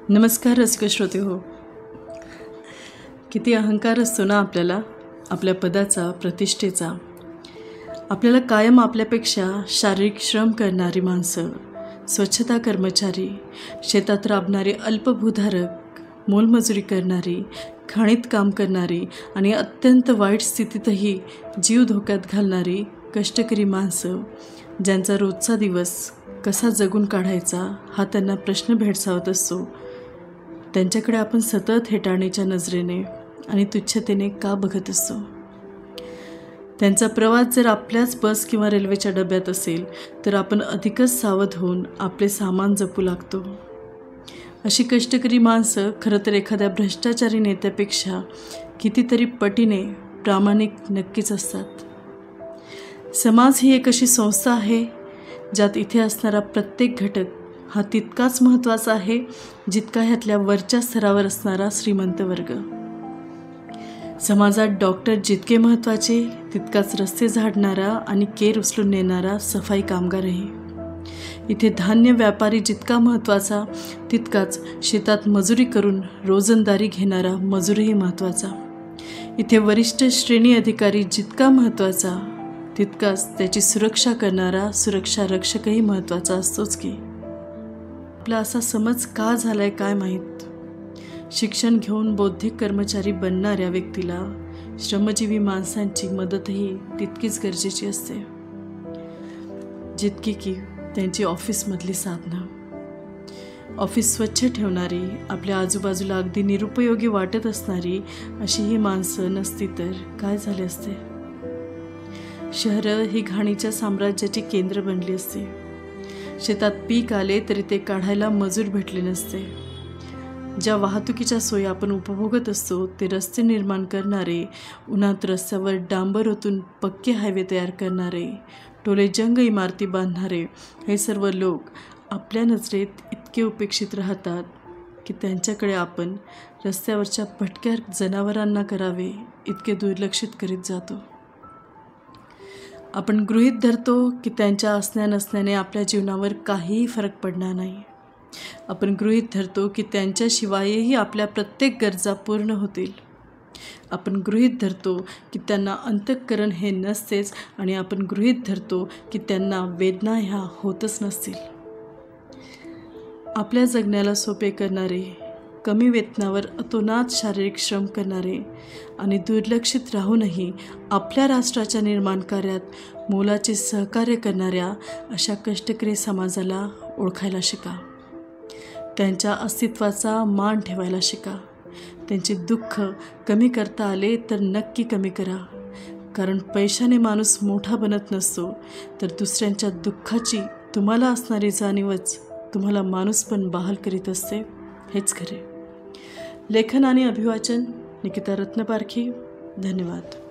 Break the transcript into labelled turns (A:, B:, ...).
A: नमस्कार रसिक श्रोते हो. किती अहंकार असतो ना आपल्याला, आपल्या पदाचा, प्रतिष्ठेचा. आपल्याला कायम आपल्यापेक्षा शारीरिक श्रम करणारी माणसं, स्वच्छता कर्मचारी, शेतात राबणारे अल्पभूधारक, मोलमजुरी करणारी, खाणीत काम करणारी आणि अत्यंत वाईट स्थितीतही जीव धोक्यात घालणारी कष्टकरी माणसं, ज्यांचा रोजचा दिवस कसा जगून काढायचा हा त्यांना प्रश्न भेडसावत असतो, त्यांच्याकडे आपण सतत हेटाळणीच्या नजरेने आणि तुच्छतेने का बघत असतो? त्यांचा प्रवास जर आपल्याच बस किंवा रेल्वेच्या डब्यात असेल तर आपण अधिकच सावध होऊन आपले सामान जपू लागतो. अशी कष्टकरी माणसं खरं तर एखाद्या भ्रष्टाचारी नेत्यापेक्षा कितीतरी पटीने प्रामाणिक नक्कीच असतात. समाज ही एक अशी संस्था आहे ज्यात इथे असणारा प्रत्येक घटक हा तितकाच महत्त्वाचा आहे जितका ह्यातल्या वरच्या स्तरावर असणारा श्रीमंत वर्ग. समाजात डॉक्टर जितके महत्त्वाचे तितकाच रस्ते झाडणारा आणि केर उचलून नेणारा सफाई कामगारही. इथे धान्य व्यापारी जितका महत्त्वाचा तितकाच शेतात मजुरी करून रोजंदारी घेणारा मजूरही महत्त्वाचा. इथे वरिष्ठ श्रेणी अधिकारी जितका महत्त्वाचा तितकाच त्याची सुरक्षा करणारा सुरक्षा रक्षकही महत्त्वाचा असतोच की. आपला असा समज का झालाय काय माहीत. शिक्षण घेऊन बौद्धिक कर्मचारी बनणाऱ्या व्यक्तीला श्रमजीवी माणसांची मदतही तितकीच गरजेची असते जितकी की त्यांची ऑफिसमधली साधनं. ऑफिस स्वच्छ ठेवणारी, आपल्या आजूबाजूला अगदी निरुपयोगी वाटत असणारी अशी ही माणसं नसती तर काय झाले असते. शहरं ही घाणीच्या साम्राज्याची केंद्र बनली असती. शेतात पीक आले तरी ते काढायला मजूर भेटले नसते. ज्या वाहतुकीच्या सोयी आपण उपभोगत असतो ते रस्ते निर्माण करणारे, उन्हात रस्त्यावर डांबर ओतून पक्के हायवे तयार करणारे, टोलेजंग इमारती बांधणारे हे सर्व लोक आपल्या नजरेत इतके उपेक्षित राहतात की त्यांच्याकडे आपण रस्त्यावरच्या भटक्या जनावरांना करावे इतके दुर्लक्षित करीत जातो. आपण गृहीत धरतो की त्यांच्या असण्या नसण्याने आपल्या जीवनावर काहीही फरक पडणार नाही. आपण गृहीत धरतो की त्यांच्याशिवायही आपल्या प्रत्येक गरजा पूर्ण होतील. आपण गृहीत धरतो की त्यांना अंतःकरण हे नसतेच आणि आपण गृहीत धरतो की त्यांना वेदना ह्या होतच नसतील. आपल्या जगण्याला सोपे करणारे, कमी वेतनावर अतोनात शारीरिक श्रम करणारे आणि दुर्लक्षित राहूनही आपल्या राष्ट्राच्या निर्माण कार्यात मोलाचे सहकार्य करणाऱ्या अशा कष्टकरी समाजाला ओळखायला शिका. त्यांच्या अस्तित्वाचा मान ठेवायला शिका. त्यांचे दुःख कमी करता आले तर नक्की कमी करा. कारण पैशाने माणूस मोठा बनत नसतो तर दुसऱ्यांच्या दुःखाची तुम्हाला असणारी जाणीवच तुम्हाला माणूस पण बहाल करीत असते. हेच खरे. लेखन आणि अभिवाचन निकिता रत्नपारखी. धन्यवाद.